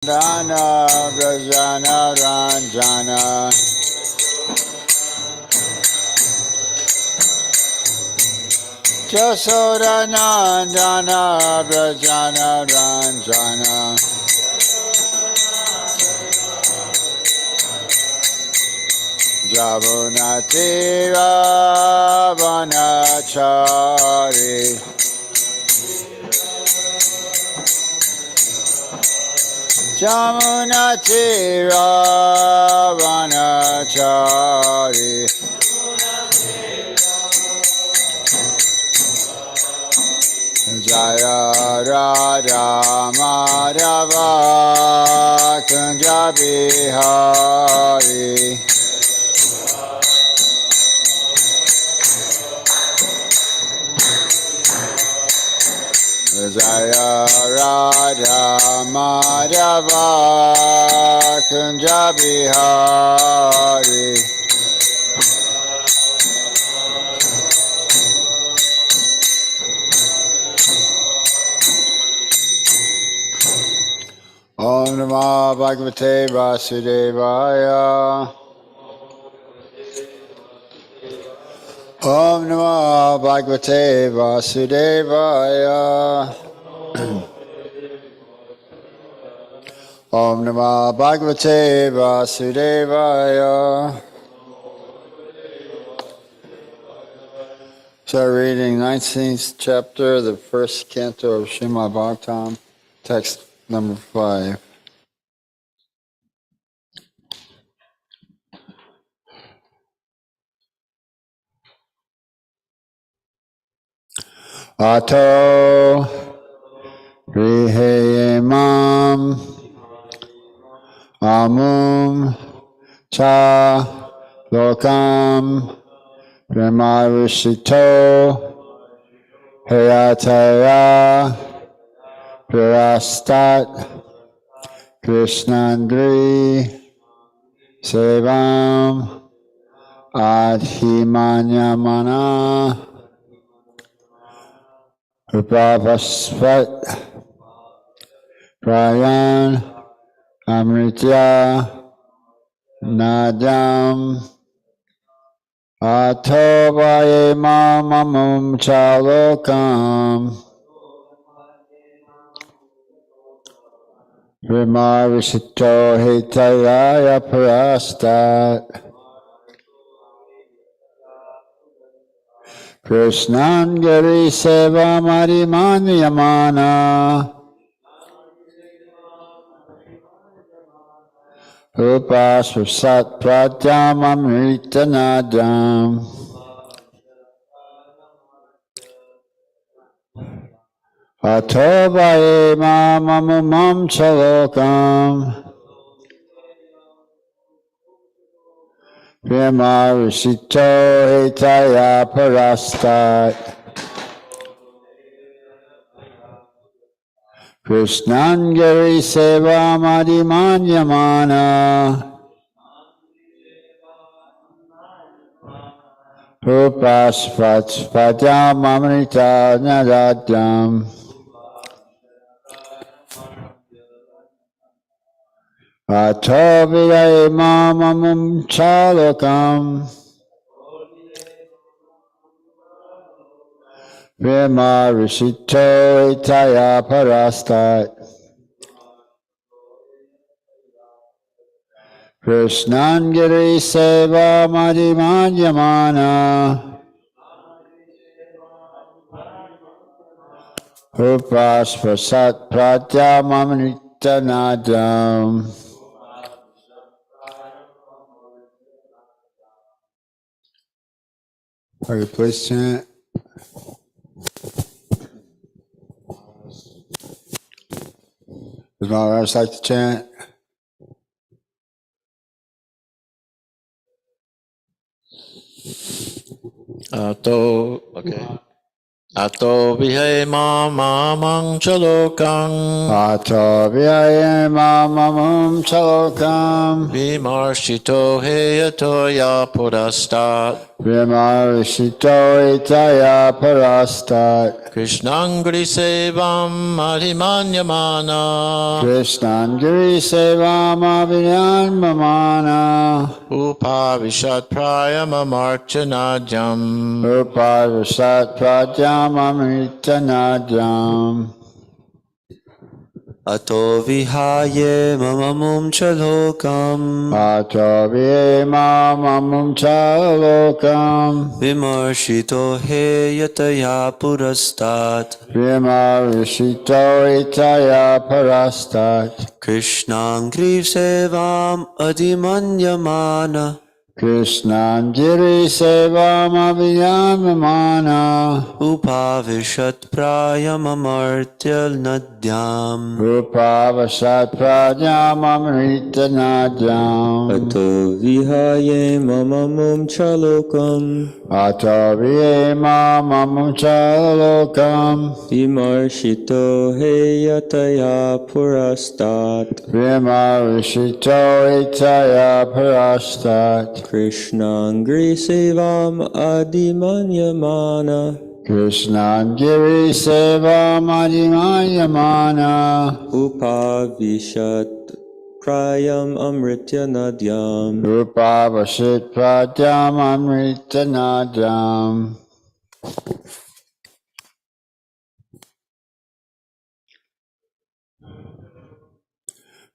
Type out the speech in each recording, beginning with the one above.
Dana Brajana Ranjana Jasoda Nandana Brajana Ranjana Javunati Ravanachari Jamunati Ravanachari Jaya Radha Madhava Kunja Bihari Jaya Radha Madhava Kunja Bihari Om Namah Bhagavate Vasudevaya Om Namah Bhagavate Vasudevaya Om Namah Bhagavate Vasudevaya. So reading 19th chapter of the first canto of Srimad Bhagavatam, text number 5. Ato Griheyemam Amum Cha Lokam Brahmarishito Hayataya Pirastat Krishnandri Sevam Adhimanyamana Upavasvat Prayan Amritya Nadam Atovaye Mamamum Chalokam Vimarishito Hitayaya Parastat Krishnangari Seva Marimanyamana Upasvasat Pratyam Amritanadam Atovaye Mamamum Chalokam Vimarishito Hitaya Parastat Krishnangari Seva Madhimanyamana Upasvatyam Amrita Nadatyam Atovidaye Mamamum Chalokam Vimarishito Hitaya Parastat Krishnangiri Seva Madhimanyamana Upasvasat Pratyam Amrita Nadam. Are you please chant? Does Maharaj like to chant? Okay. Ato vihe mamang chalokang Ato vyayamamam chalokam vimarshito heyatoya purastat vimarishito itaya parastat Krishnangri sevam adhimanyamana Krishnan giri sevam abhinyan mamana Upavishat prayamamarchanajam Uparvasat pradyam amritanajam Ato vihaye mamamum chalokam Ato vyayamamam chalokam vimarshito heyataya purastat vimarishito itaya parastat Krishnang griv sevam adimanyamana Krishnan giri sevam abhiyamamana Upavishat prayamamartyal nadyam Rupavasat pradyam amritanajam Ato vihaye mamamum chalokam Ato vyayamamam chalokam vimarshito heyataya purastat Vimarishito itaya parastat Krishnang griv sevam adimanyamana Krishnan giri sevam adimayamana Upavishat prayam amritya nadyam Rupavasit pradyam amritanajam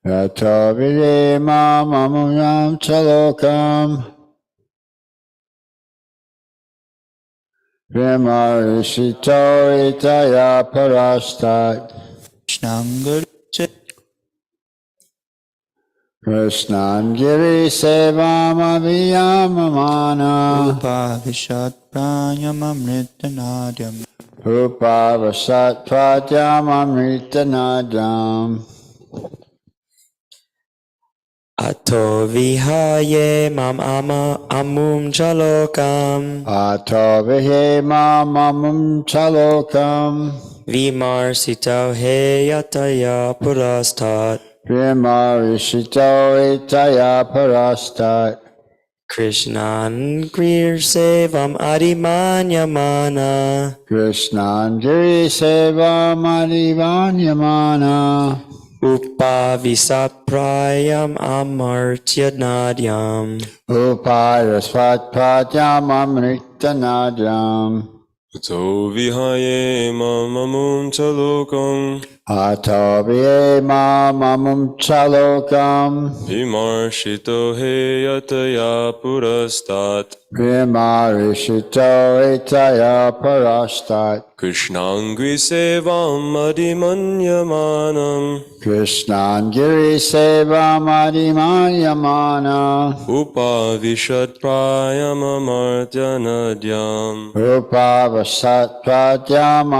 Yato vidimamamam chalokam Vimarishito itaya parastat Krishnan giri sevam abhiyamamana Upavishat prayamamritanadhyam Rupavasat pradyam amritanajam Ato vihaye mam amum chalokam Ato vihimamamam chalokam Vimarsito heyataya purastat Vimarishito itaya parastat Krishnan grir sevam adimanyamana Krishnan giri sevam adivanyamana Upavisat prayam amartya nadyam Upayasvat pradyam amritanajam Ato vihaye mamamum chalokam Ato vyayamamam chalokam vimarshito heyataya purastat Vimarishito itaya parastat Krishnang sevam adhimanyamanam Krishnan giri sevam adimayamana Upavishat prayamamartya nadyam Rupavasat pradyam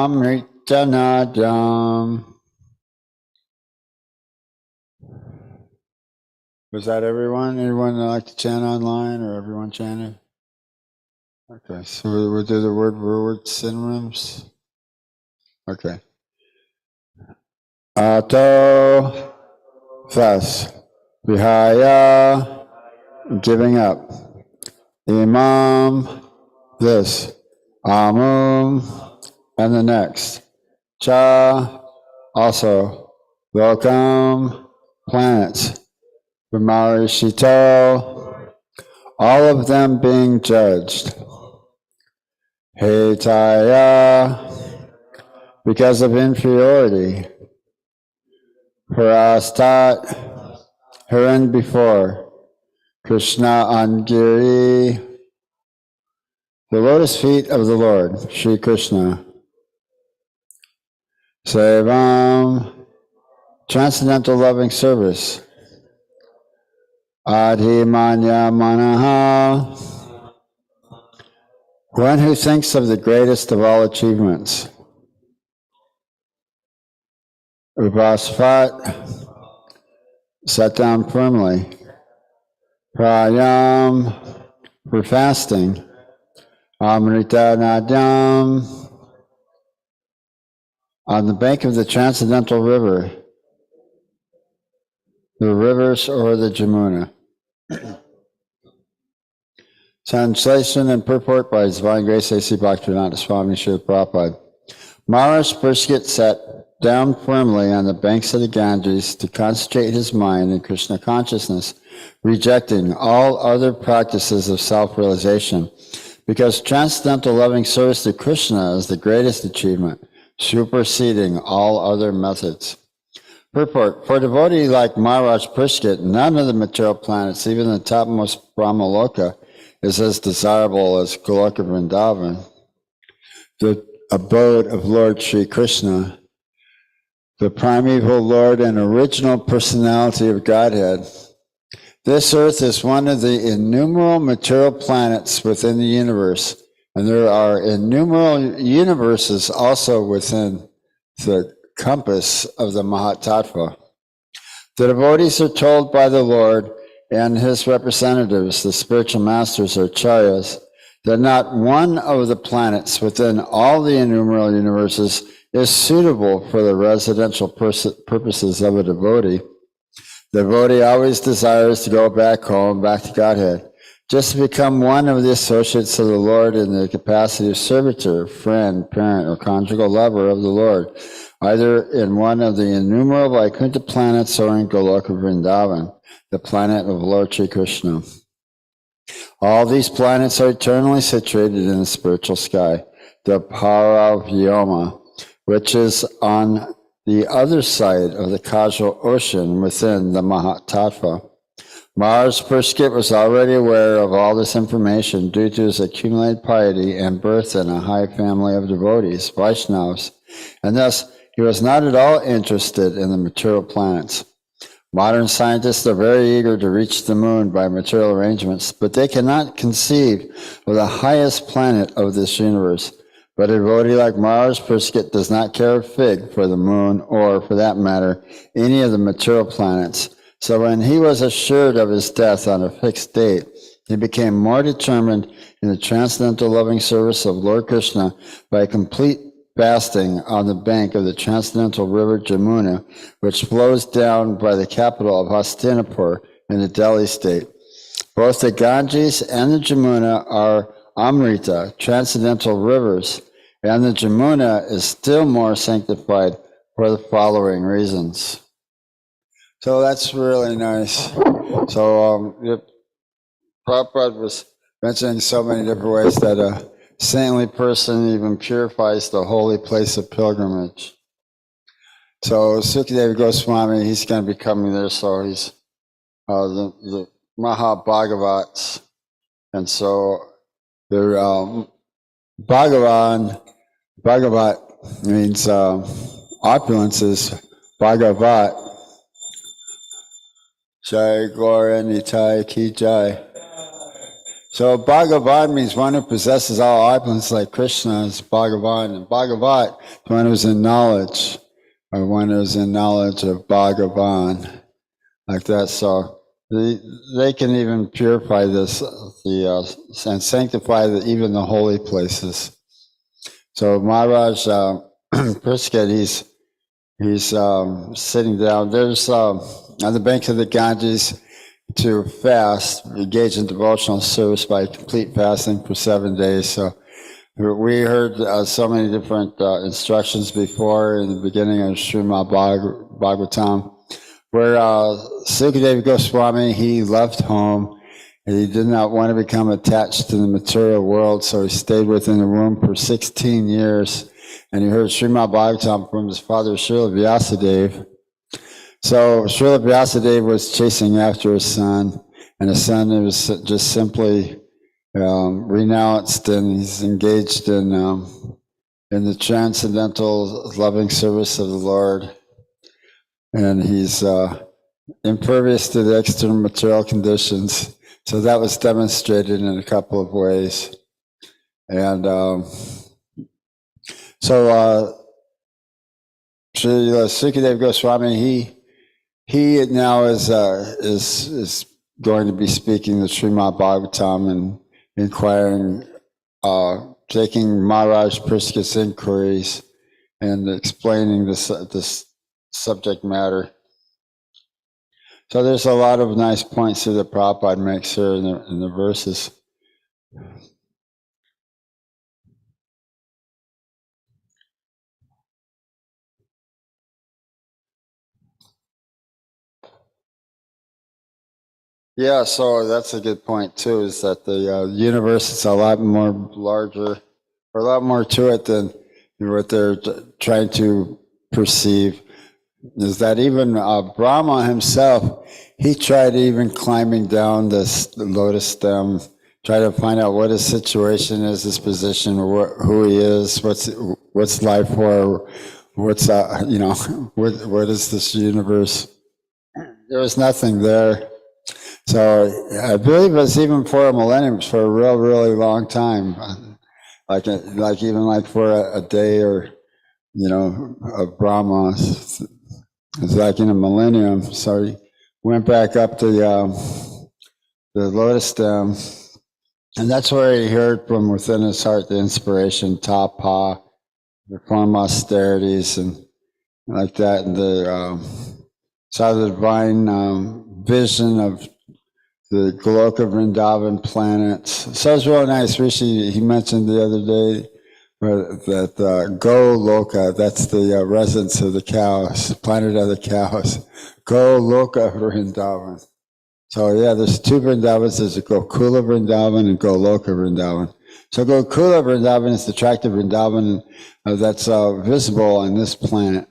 amritanajam. Was that everyone? Anyone like to chant online or everyone chanted? Okay, so we'll do the word synonyms. Okay. Ato, thus, vihaya, giving up. Imam, this. Amum, and the next. Cha, also. Welcome, planets. Vimarishito, all of them being judged. Hetaya, because of inferiority. Parastat, herein before. Krishna Angiri, the lotus feet of the Lord, Shri Krishna. Sevam, transcendental loving service. Adhimanya Manaha, one who thinks of the greatest of all achievements. Upasvat, sat down firmly. Prayam, for fasting. Amrita Nadyam, on the bank of the transcendental river, the rivers or the Jamuna. Translation and purport by His Divine Grace A.C. Bhaktivedanta Swami Srila Prabhupada. Maharaj Parikshit sat down firmly on the banks of the Ganges to concentrate his mind in Krishna consciousness, rejecting all other practices of self-realization, because transcendental loving service to Krishna is the greatest achievement, superseding all other methods. Purport. For a devotee like Maharaj Parikshit, none of the material planets, even the topmost Brahmaloka, is as desirable as Goloka Vrindavan, the abode of Lord Sri Krishna, the primeval Lord and original personality of Godhead. This earth is one of the innumerable material planets within the universe, and there are innumerable universes also within the compass of the Mahatattva. The devotees are told by the Lord and his representatives, the spiritual masters or acharyas, that not one of the planets within all the innumerable universes is suitable for the residential purposes of a devotee. The devotee always desires to go back home, back to Godhead, just to become one of the associates of the Lord in the capacity of servitor, friend, parent, or conjugal lover of the Lord, either in one of the innumerable Vaikuntha planets or in Goloka Vrindavan, the planet of Lord Sri Krishna. All these planets are eternally situated in the spiritual sky, the Paravyoma, which is on the other side of the causal ocean within the Mahatattva. Maharaj Parikshit was already aware of all this information due to his accumulated piety and birth in a high family of devotees, Vaishnavas, and thus he was not at all interested in the material planets. Modern scientists are very eager to reach the moon by material arrangements, but they cannot conceive of the highest planet of this universe. But a devotee like Maharaj Parikshit does not care a fig for the moon, or, for that matter, any of the material planets. So when he was assured of his death on a fixed date, he became more determined in the transcendental loving service of Lord Krishna by complete fasting on the bank of the transcendental river Jamuna, which flows down by the capital of Hastinapur in the Delhi state. Both the Ganges and the Jamuna are Amrita, transcendental rivers, and the Jamuna is still more sanctified for the following reasons. So that's really nice. So Prabhupada was mentioning so many different ways that a saintly person even purifies the holy place of pilgrimage. So Sukadeva Goswami, he's going to be coming there, so he's the Mahabhagavats, and so they're Bhagavat means opulence is Bhagavat. Jai Gaura Nitai Ki Jai. So Bhagavat means one who possesses all opulence like Krishna is Bhagavat. And Bhagavat is one who's in knowledge, or one who's in knowledge of Bhagavan, like that. So they can even purify this and sanctify even the holy places. So Maharaj Parikshit, he's sitting down. There's on the banks of the Ganges to fast, engage in devotional service by complete fasting for 7 days. So we heard so many different instructions before in the beginning of Srimad Bhagavatam, where Sukadeva Goswami, he left home and he did not want to become attached to the material world, so he stayed within the womb for 16 years, and he heard Srimad Bhagavatam from his father Srila Vyasadeva. So Srila Vyasadeva was chasing after his son, and his son was just simply renounced, and he's engaged in the transcendental loving service of the Lord, and he's impervious to the external material conditions. So that was demonstrated in a couple of ways, and so Srila Sukadeva Goswami, he now is going to be speaking the Srimad Bhagavatam and inquiring, taking Maharaj Parikshit's inquiries and explaining this subject matter. So there's a lot of nice points here that Prabhupada makes here in the verses. Yeah, so that's a good point too, is that the universe is a lot more larger, or a lot more to it than what they're trying to perceive. Is that even Brahma himself, he tried even climbing down this lotus stem, try to find out what his situation is, his position, who he is, what's life for, what's what is this universe? There was nothing there. So I believe it was even for a millennium, for a really long time, like even for a day or of Brahma. It's like in a millennium. So he went back up to the lotus stem, and that's where he heard from within his heart the inspiration, tapa, perform austerities, and like that. And saw the divine vision of the Goloka Vrindavan planets. So it's really nice. Rishi, he mentioned the other day that Goloka, that's the residence of the cows, planet of the cows. Goloka Vrindavan. So yeah, there's two Vrindavans. There's a Gokula Vrindavan and Goloka Vrindavan. So Gokula Vrindavan is the tract of Vrindavan that's visible on this planet.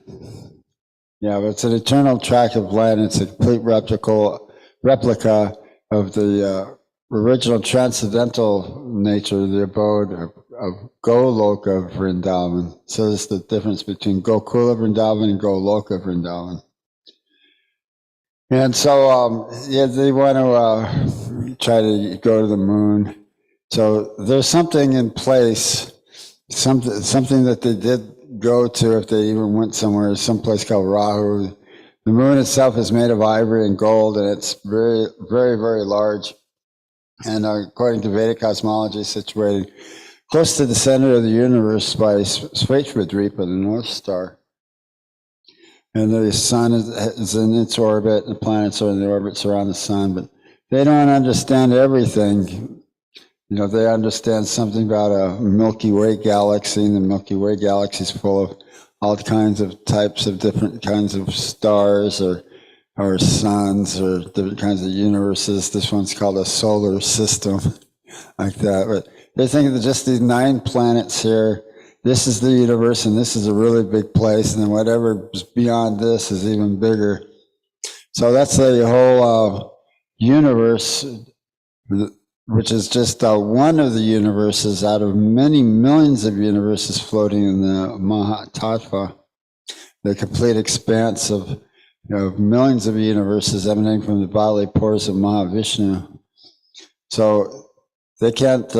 Yeah, but it's an eternal tract of land. It's a complete replica of the original transcendental nature, the abode of Goloka Vrindavan. So there's the difference between Gokula Vrindavan and Goloka Vrindavan. And so, they want to try to go to the moon. So there's something in place, something that they did go to if they even went somewhere, someplace called Rahu. The moon itself is made of ivory and gold, and it's very, very, very large. And according to Vedic cosmology, situated close to the center of the universe by Swechvadvipa, the North Star. And the sun is in its orbit, the planets are in the orbits around the sun, but they don't understand everything. They understand something about a Milky Way galaxy, and the Milky Way galaxy is full of all kinds of types of different kinds of stars or suns or different kinds of universes. This one's called a solar system, like that. But they think that just these 9 planets here, this is the universe, and this is a really big place, and then whatever is beyond this is even bigger. So that's the whole universe, which is just one of the universes out of many millions of universes floating in the Mahatattva, the complete expanse of millions of universes emanating from the bodily pores of Mahavishnu. So they can't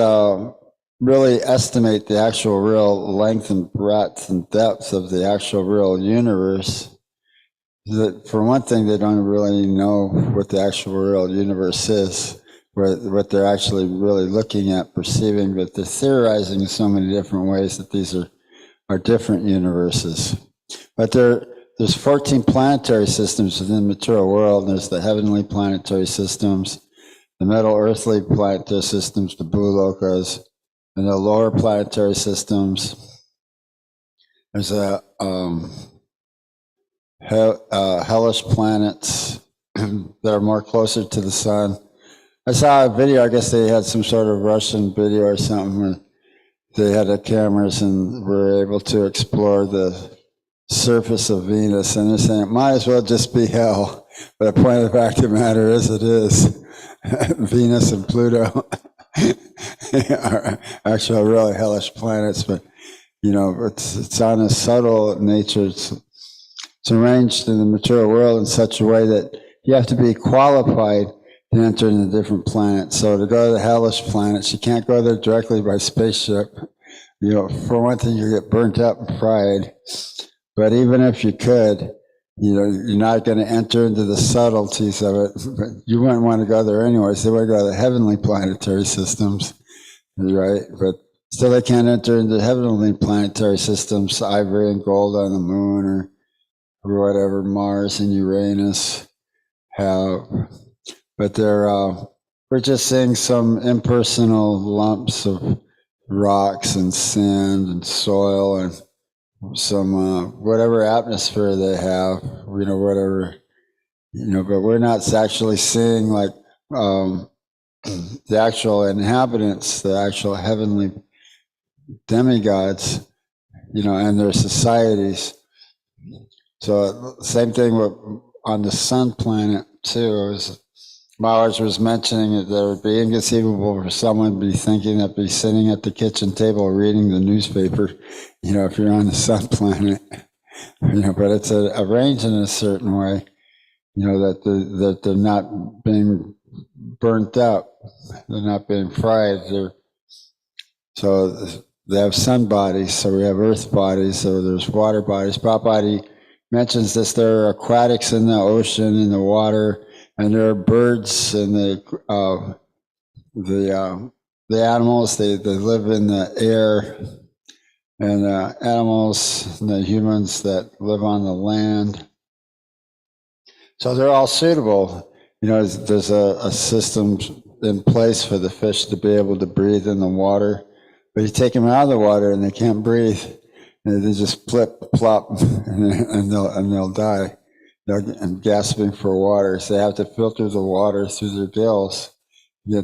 really estimate the actual real length and breadth and depth of the actual real universe. For one thing, they don't really know what the actual real universe is, what they're actually really looking at, perceiving, but they're theorizing in so many different ways that these are different universes. But there's 14 planetary systems within the material world, and there's the heavenly planetary systems, the middle earthly planetary systems, the Bhulokas, and the lower planetary systems. There's hellish planets that are more closer to the sun. I saw a video, I guess they had some sort of Russian video or something, where they had the cameras and were able to explore the surface of Venus, and they're saying it might as well just be hell. But the point of the fact of the matter is, it is. Venus and Pluto are actually really hellish planets, but it's on a subtle nature. It's arranged in the material world in such a way that you have to be qualified to enter into different planets. So to go to the hellish planets, you can't go there directly by spaceship. For one thing, you get burnt up and fried. But even if you could, you're not going to enter into the subtleties of it. But you wouldn't want to go there anyways. They would go to the heavenly planetary systems, right? But Still, they can't enter into heavenly planetary systems, ivory and gold on the moon or whatever Mars and Uranus have. But we're just seeing some impersonal lumps of rocks and sand and soil and some whatever atmosphere they have, whatever, but we're not actually seeing like the actual inhabitants, the actual heavenly demigods, and their societies. So same thing with on the sun planet too. As Maharaj was mentioning that it would be inconceivable for someone to be thinking that be sitting at the kitchen table reading the newspaper, if you're on the sun planet, but it's arranged in a certain way, that they're not being burnt up, they're not being fried. So they have sun bodies, so we have earth bodies, so there's water bodies. Prabhupada mentions this, there are aquatics in the ocean, in the water, and there are birds and the animals, they live in the air, and the animals and the humans that live on the land. So they're all suitable. There's a system in place for the fish to be able to breathe in the water, but you take them out of the water and they can't breathe, and they just plop, and they'll die. They're gasping for water, so they have to filter the water through their gills to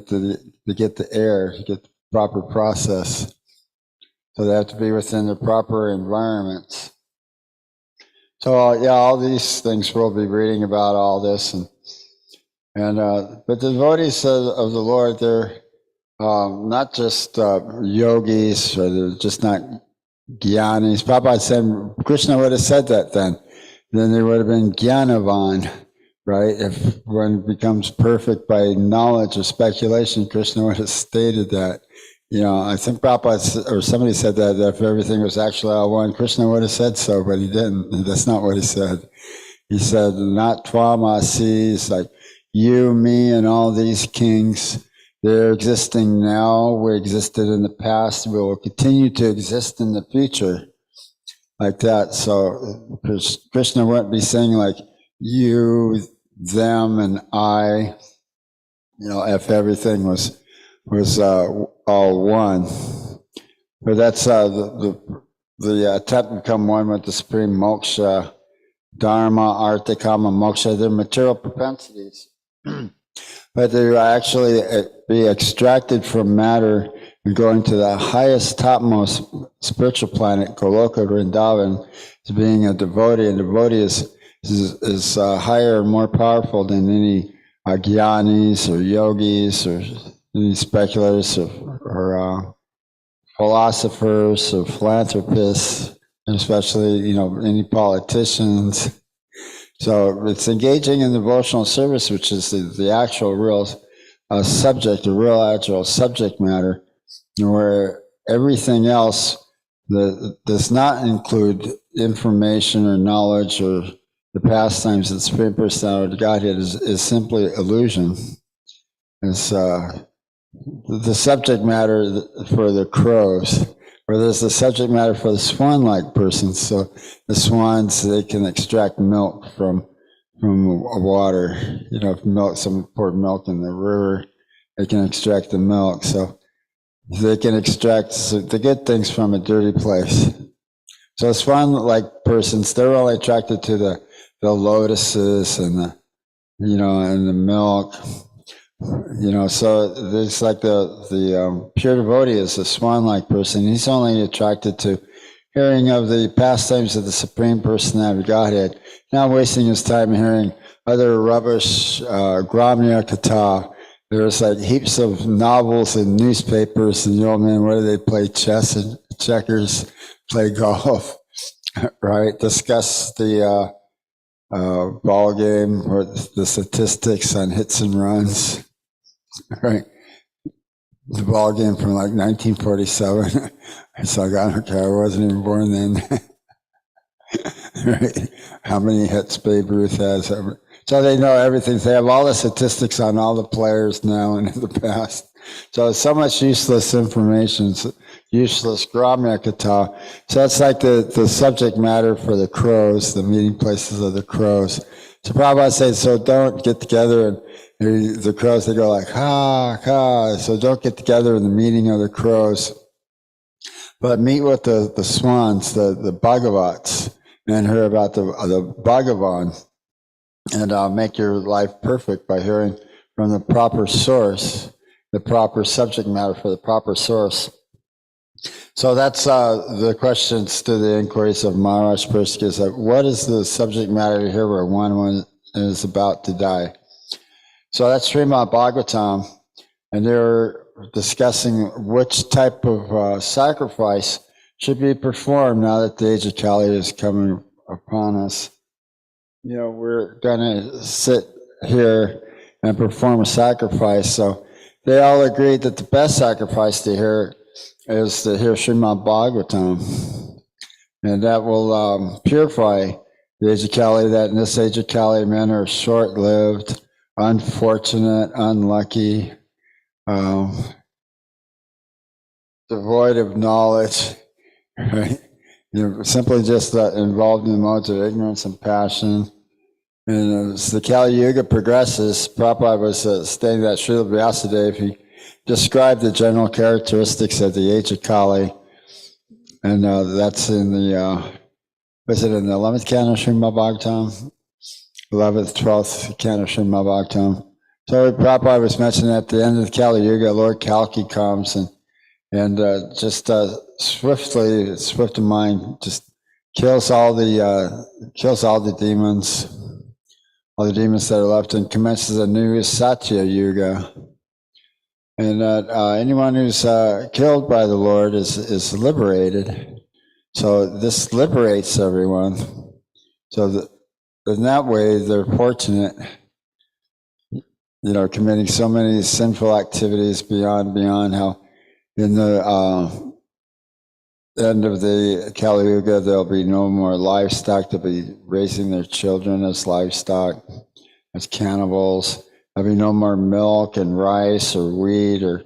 get the air, to get the proper process. So they have to be within the proper environments. So all these things we'll be reading about all this, but the devotees of the Lord, they're not just yogis, or they're just not jnanis. Prabhupada said Krishna would have said that then there would have been Jnanavan, right? If one becomes perfect by knowledge or speculation, Krishna would have stated that. I think Prabhupada or somebody said that if everything was actually all one, Krishna would have said so, but he didn't. That's not what he said. He said, not Twamasi, it's like you, me, and all these kings. They're existing now. We existed in the past. We will continue to exist in the future. Like that. So Krishna wouldn't be saying like you, them, and I, if everything was all one. But that's the attempt to become one with the supreme moksha, dharma, artha, kama, moksha. They're material propensities. But they actually be extracted from matter and going to the highest, topmost spiritual planet, Goloka Vrindavan, to being a devotee. And devotee is higher and more powerful than any jnanis or yogis or any speculators or philosophers or philanthropists, and especially any politicians. So it's engaging in devotional service, which is the actual real subject, the real actual subject matter, where everything else that does not include information or knowledge or the pastimes of the Supreme Personality of Godhead is simply illusion. It's the subject matter for the crows, or there's the subject matter for the swan-like persons. So the swans, they can extract milk from water. If milk, someone poured milk in the river, they can extract the milk. So they can extract the good things from a dirty place. So swan-like persons, they're only attracted to the lotuses and and the milk. So there's like the pure devotee is a swan-like person. He's only attracted to hearing of the pastimes of the Supreme Personality of Godhead, not wasting his time hearing other rubbish, Gramya Katha. There's like heaps of novels and newspapers, and what do they play? Chess and checkers, play golf, right? Discuss the ball game or the statistics on hits and runs. Right, the ball game from like 1947. So I don't care. I wasn't even born then. Right? How many hits Babe Ruth has? So they know everything. They have all the statistics on all the players now and in the past. So it's so much useless information. So useless Gramya Kata. So that's like the subject matter for the crows, the meeting places of the crows. So Prabhupada says, so don't get together and the crows, they go like, ha, ha. So don't get together in the meeting of the crows, but meet with the swans, the Bhagavats, and hear about the Bhagavan, and make your life perfect by hearing from the proper source, the proper subject matter for the proper source. So that's the questions to the inquiries of Maharaj Persky is like, what is the subject matter here where one is about to die? So that's Srimad Bhagavatam, and they're discussing which type of sacrifice should be performed now that the age of Kali is coming upon us. You know, we're going to sit here and perform a sacrifice. So they all agreed that the best sacrifice to hear is to hear Srimad Bhagavatam. And that will purify the age of Kali, that in this age of Kali, men are short-lived, unfortunate, unlucky, devoid of knowledge, right? You're simply just involved in the modes of ignorance and passion. And as the Kali Yuga progresses, Prabhupada was stating that Srila Vyasadeva, he described the general characteristics of the age of Kali. And that's in the, was it in the 11th canto of Srimad Bhagavatam? 11th, 12th canto of Srimad Bhagavatam. So Prabhupada was mentioning at the end of the Kali Yuga, Lord Kalki comes and just swiftly, swift of mind, just kills all the demons, all the demons that are left, and commences a new Satya Yuga. And anyone who's killed by the Lord is liberated. So this liberates everyone. So in that way, they're fortunate, you know, committing so many sinful activities beyond how in the end of the Kali Yuga, there'll be no more livestock. They'll be raising their children as livestock, as cannibals. There'll be no more milk and rice or wheat or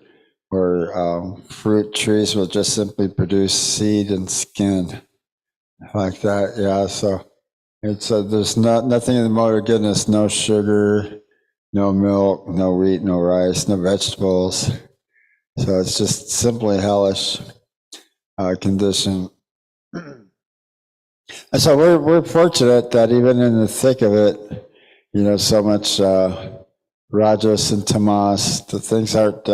fruit trees will just simply produce seed and skin like that. Yeah, so it's there's nothing in the mode of goodness, no sugar, no milk, no wheat, no rice, no vegetables. So it's just simply hellish condition. And so we're fortunate that even in the thick of it, you know, so much Rajas and Tamas, the things aren't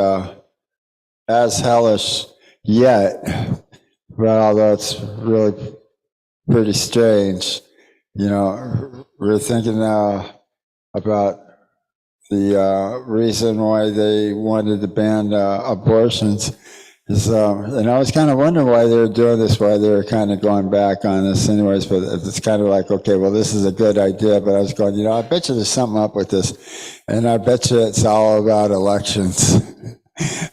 as hellish yet. But although it's really pretty strange, you know, we're thinking now about the reason why they wanted to ban abortions is, and I was kind of wondering why they were doing this, why they were kind of going back on this anyways, but it's kind of like, okay, well, this is a good idea, but I was going, you know, I bet you there's something up with this, and I bet you it's all about elections.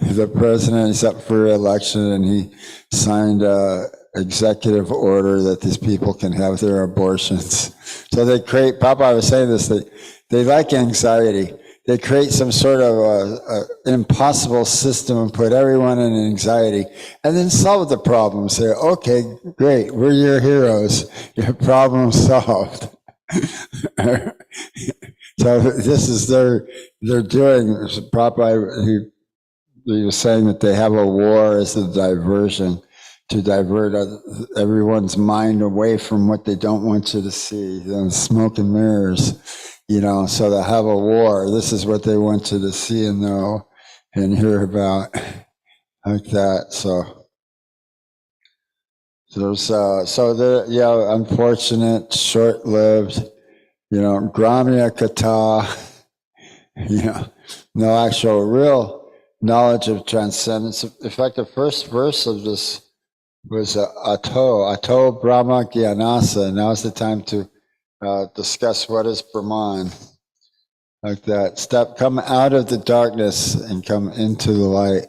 The president is up for election, and he signed a executive order that these people can have their abortions. So they create, Papa was saying this, they like anxiety. They create some sort of impossible system and put everyone in anxiety and then solve the problem. Say, okay, great, we're your heroes. Your problem solved. So this is they're doing, Prabhupada, he was saying that they have a war as a diversion to divert everyone's mind away from what they don't want you to see, smoke and mirrors. You know, so they have a war. This is what they want you to see and know and hear about, like that. So they're, yeah, unfortunate, short-lived, you know, Gramya Kata, you know, no actual real knowledge of transcendence. In fact, the first verse of this was Ato Brahma Gyanasa. Now's the time to discuss what is Brahman, like that. Come out of the darkness and come into the light.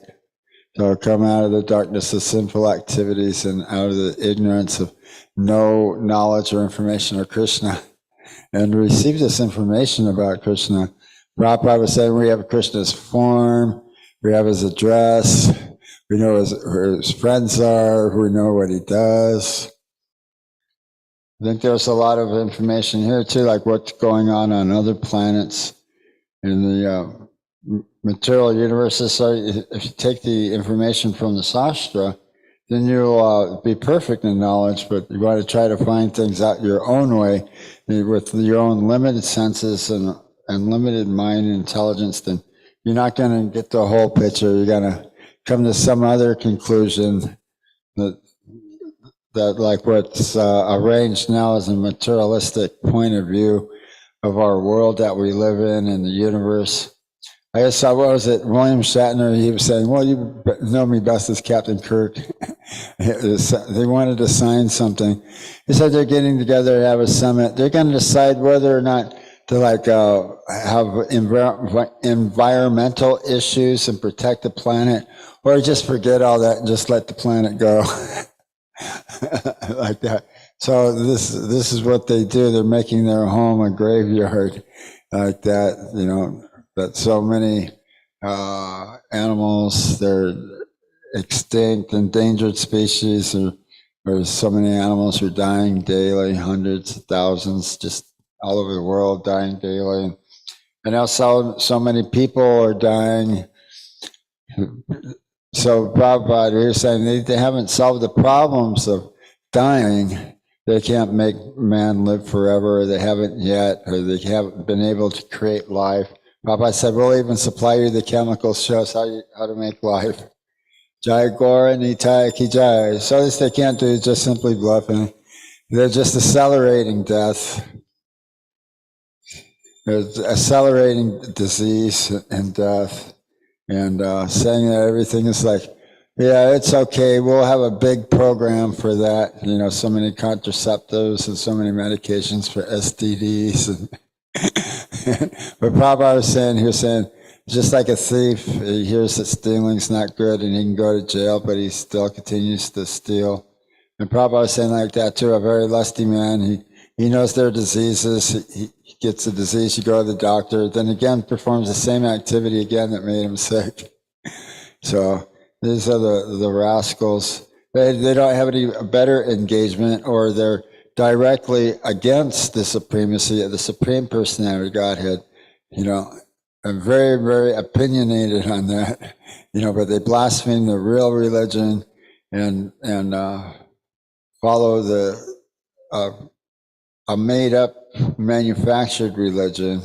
So come out of the darkness of sinful activities and out of the ignorance of no knowledge or information of Krishna, and receive this information about Krishna. Prabhupada was saying we have Krishna's form, we have his address, We know who his friends are, we know what he does. I think there's a lot of information here too, like what's going on other planets in the material universes. So if you take the information from the Sastra, then you'll be perfect in knowledge, but you want to try to find things out your own way with your own limited senses and limited mind and intelligence, then you're not going to get the whole picture. You're going to come to some other conclusion that like what's arranged now as a materialistic point of view of our world that we live in the universe. I guess, what was it, William Shatner, he was saying, well, you know me best as Captain Kirk. They wanted to sign something. He said they're getting together to have a summit. They're going to decide whether or not to have environmental issues and protect the planet, or just forget all that and just let the planet go. Like that. So this is what they do. They're making their home a graveyard like that, you know. That so many animals, they're extinct, endangered species, or so many animals are dying daily, hundreds of thousands, just all over the world dying daily. And now so many people are dying. So Prabhupada, he was saying they haven't solved the problems of dying. They can't make man live forever, or they haven't yet, or they haven't been able to create life. Prabhupada said, we'll even supply you the chemicals, show us how to make life. Jai Gora Nitai Ki Jai. So this they can't do is just simply bluffing. They're just accelerating death. They're accelerating disease and death, and saying that everything is like, yeah, it's okay, we'll have a big program for that. You know, so many contraceptives and so many medications for STDs and but Prabhupada was saying, he was saying, just like a thief, he hears that stealing's not good and he can go to jail, but he still continues to steal. And Prabhupada was saying like that too, a very lusty man, he knows their diseases, he gets a disease, you go to the doctor, then again performs the same activity again that made him sick. So these are the rascals. They don't have any better engagement, or they're directly against the supremacy of the Supreme Personality of Godhead, you know, and very, very opinionated on that, you know, but they blaspheme the real religion and follow a made-up, manufactured religion.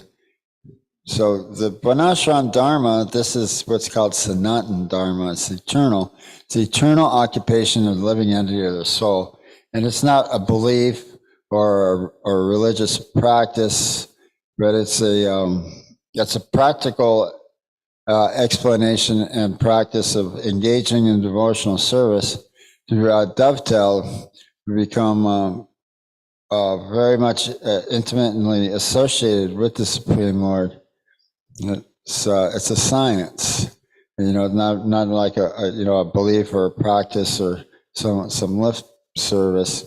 So the Varnashram Dharma, this is what's called Sanatan Dharma. It's eternal. It's the eternal occupation of the living entity of the soul. And it's not a belief or a religious practice, but it's a practical explanation and practice of engaging in devotional service to dovetail, to become very much intimately associated with the Supreme Lord. It's a science, you know, not like a belief or a practice or some lip service,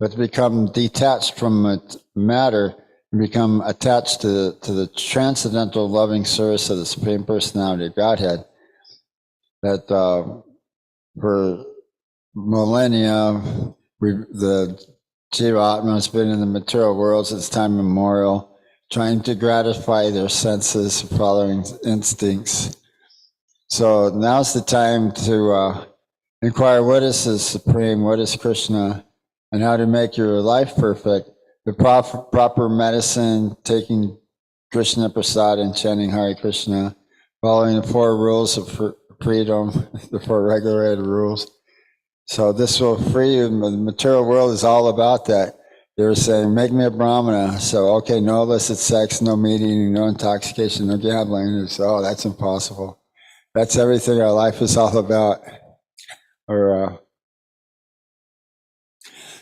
but to become detached from matter and become attached to the transcendental loving service of the Supreme Personality of Godhead. That for millennia, the Jiva Atma has been in the material world since time immemorial, trying to gratify their senses, following instincts. So now's the time to inquire what is the Supreme, what is Krishna, and how to make your life perfect. The proper medicine, taking Krishna Prasad and chanting Hare Krishna, following the 4 rules of freedom, the 4 regulated rules. So this will free you. The material world is all about that. They were saying, make me a Brahmana. So, okay, no illicit sex, no meat eating, no intoxication, no gambling. So, that's impossible. That's everything our life is all about.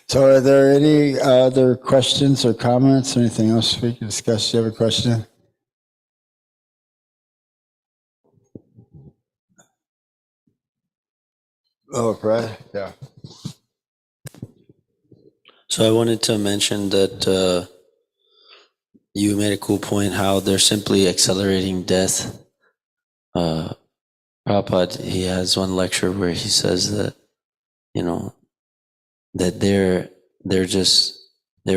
So are there any other questions or comments or anything else we can discuss? Do you have a question? Oh, Brad? Yeah. So I wanted to mention that you made a cool point how they're simply accelerating death Prabhupada, he has one lecture where he says that, you know, that they're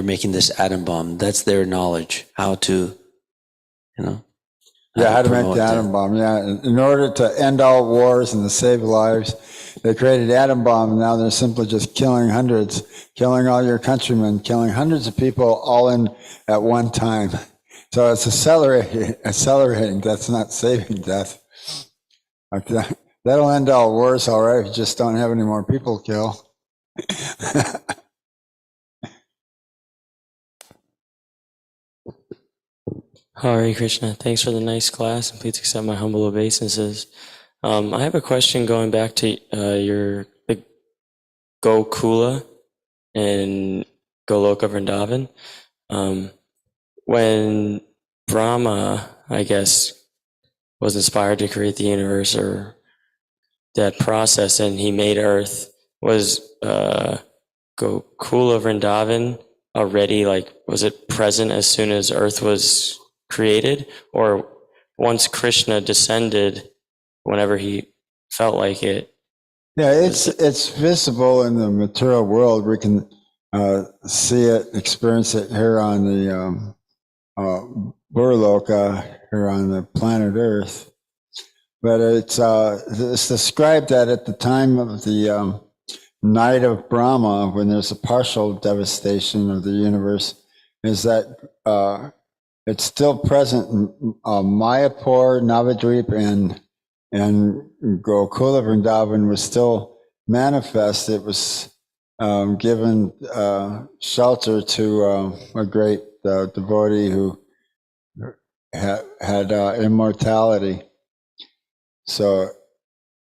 making this atom bomb. That's their knowledge, how to, you know, How to make promote the atom bomb. Yeah, in order to end all wars and to save lives, they created the atom bomb, and now they're simply just killing hundreds, killing all your countrymen, killing hundreds of people all in at one time. So it's accelerating death, not saving death. Like that, that'll end all wars, all right, if you just don't have any more people kill. Hare Krishna. Thanks for the nice class, and please accept my humble obeisances. I have a question going back to your the Gokula in Goloka Vrindavan. When Brahma, I guess, was inspired to create the universe or that process, and he made Earth, was Gokula Vrindavan already, like, was it present as soon as Earth was created, or once Krishna descended, whenever he felt like it? Yeah, it's visible in the material world. We can see it, experience it here on the Burloka, here on the planet Earth. But it's described that at the time of the night of Brahma, when there's a partial devastation of the universe, is that it's still present in Mayapur, Navadvip, and Gokula Vrindavan was still manifest. It was given shelter to a great devotee who had immortality. So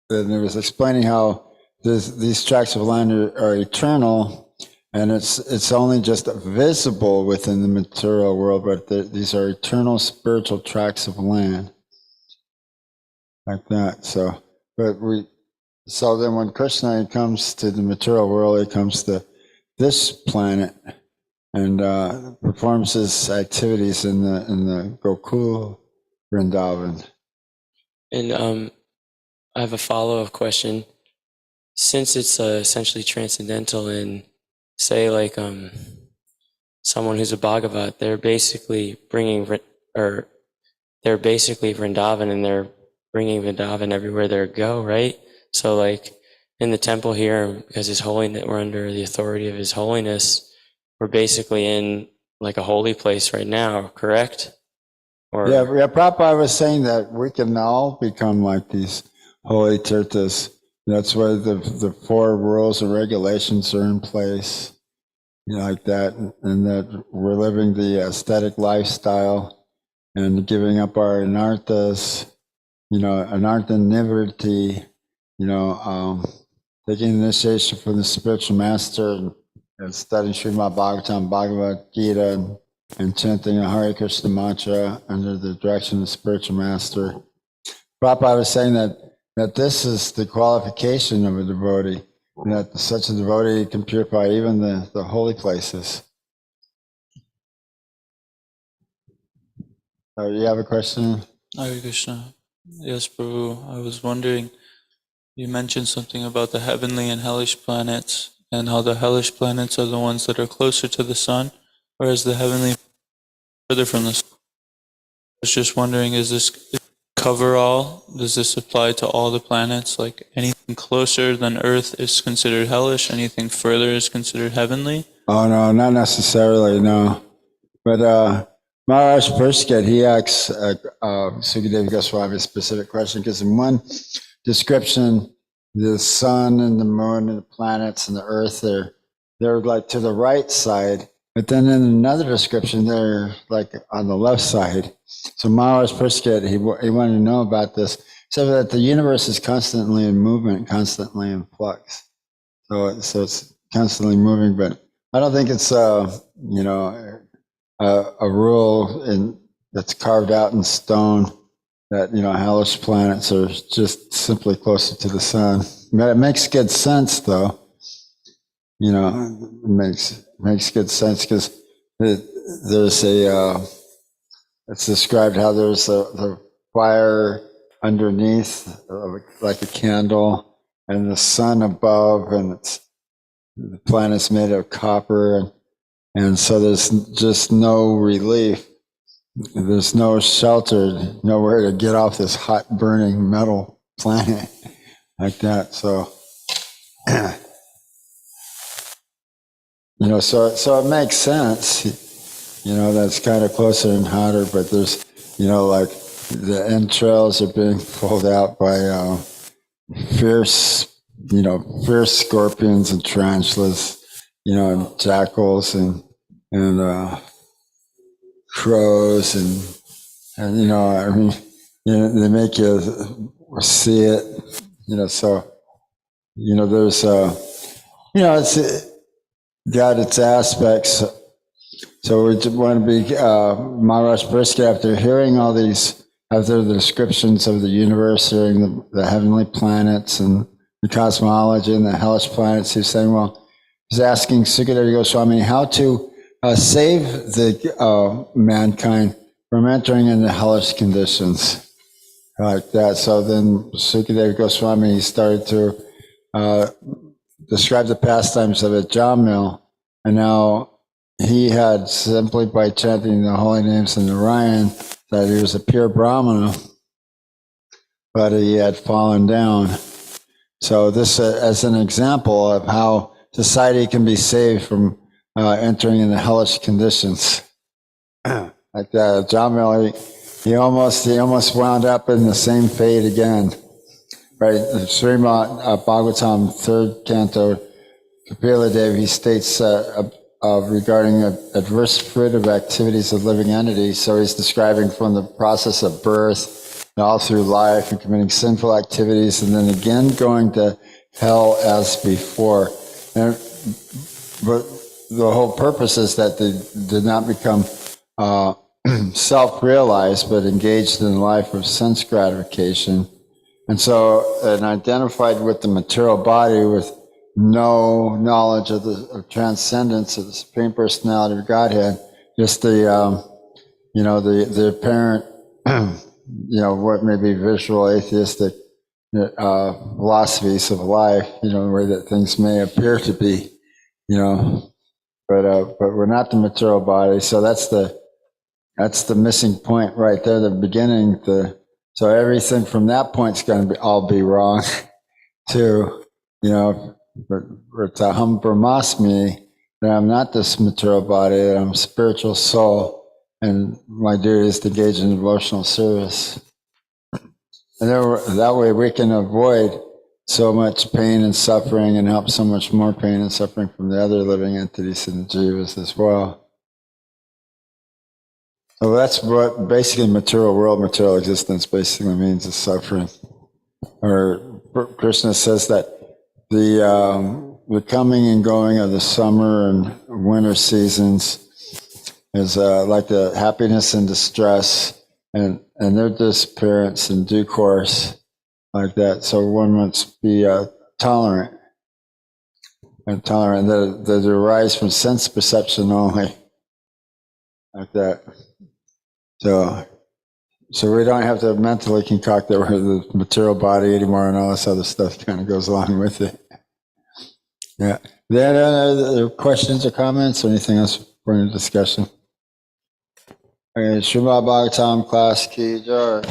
then it was explaining how these tracts of land are eternal, and it's only just visible within the material world, but these are eternal spiritual tracts of land, like that. So, so then when Krishna comes to the material world, he comes to this planet and performs his activities in the Gokul Vrindavan. And I have a follow-up question. Since it's essentially transcendental, and say like someone who's a Bhagavat, they're basically Vrindavan, and they're bringing Vrindavan everywhere they go, right? So like in the temple here, because His Holiness, we're under the authority of His Holiness, we're basically in like a holy place right now, correct? Or Yeah, Prabhupada was saying that we can all become like these holy tirthas. That's why the 4 rules and regulations are in place, like that, and that we're living the aesthetic lifestyle and giving up our anarthas, anartha nivritti, taking initiation from the spiritual master and studying Srimad Bhagavatam, Bhagavad Gita, and chanting a Hare Krishna mantra under the direction of the spiritual master. Prabhupada was saying that this is the qualification of a devotee, and that such a devotee can purify even the holy places. You have a question? Hare Krishna. Yes, Prabhu. I was wondering, you mentioned something about the heavenly and hellish planets, and how the hellish planets are the ones that are closer to the sun, whereas the heavenly further from the sun. I was just wondering, is this cover all? Does this apply to all the planets? Like anything closer than Earth is considered hellish, anything further is considered heavenly? Oh, no, not necessarily, no. But Maharaj Pursket, he asks Sukadeva Goswami a specific question, because in one description, the sun and the moon and the planets and the earth, they're like to the right side, but then in another description, they're like on the left side. So Maharaj Pursket, he wanted to know about this, so that the universe is constantly in movement, constantly in flux. So it's constantly moving, but I don't think it's a rule that's carved out in stone that hellish planets are just simply closer to the sun. It makes good sense, though. It makes good sense, because there's it's described how there's the fire underneath, like a candle, and the sun above, and the planet's made of copper, and so there's just no relief. There's no shelter, nowhere to get off this hot, burning metal planet like that. So, so it makes sense, that's kind of closer and hotter, but there's, like the entrails are being pulled out by fierce scorpions and tarantulas, and jackals and crows and they make you see it, so, there's, it's got its aspects. So we want to be, Maharaj Brisket, after hearing all these, after the descriptions of the universe, hearing the heavenly planets and the cosmology and the hellish planets, he's saying, he's asking Sukadeva Goswami how to save the mankind from entering into hellish conditions like that. So then Sukadeva Goswami started to describe the pastimes of a Jamil, and now he had, simply by chanting the holy names of Narayan, that he was a pure Brahmana, but he had fallen down. So this as an example of how society can be saved from entering into hellish conditions. Like that, Jamil, he almost wound up in the same fate again. Right, Srimad Bhagavatam, 3rd canto, Kapila Dev, he states regarding adverse fruit of activities of living entities. So he's describing from the process of birth and all through life and committing sinful activities, and then again going to hell as before. But the whole purpose is that they did not become self-realized, but engaged in a life of sense gratification. And identified with the material body with no knowledge of transcendence of the Supreme Personality of Godhead, just the apparent, what may be visual atheistic philosophies of life, the way that things may appear to be, but we're not the material body. So that's the missing point right there, the beginning, so everything from that point is going to all be wrong too, but Taham Brahmasmi, that I'm not this material body, that I'm a spiritual soul, and my duty is to engage in devotional service. And that way we can avoid so much pain and suffering and help so much more pain and suffering from the other living entities and jivas as well. So that's what basically material existence basically means, is suffering. Or Krishna says that the coming and going of the summer and winter seasons is like the happiness and distress and their disappearance in due course, like that. So one must be tolerant that arise from sense perception only, like that. So we don't have to mentally concoct that we're the material body anymore, and all this other stuff kind of goes along with it. Yeah. Then other questions or comments or anything else for any discussion? Okay, Srimad Bhagavatam class ki jai.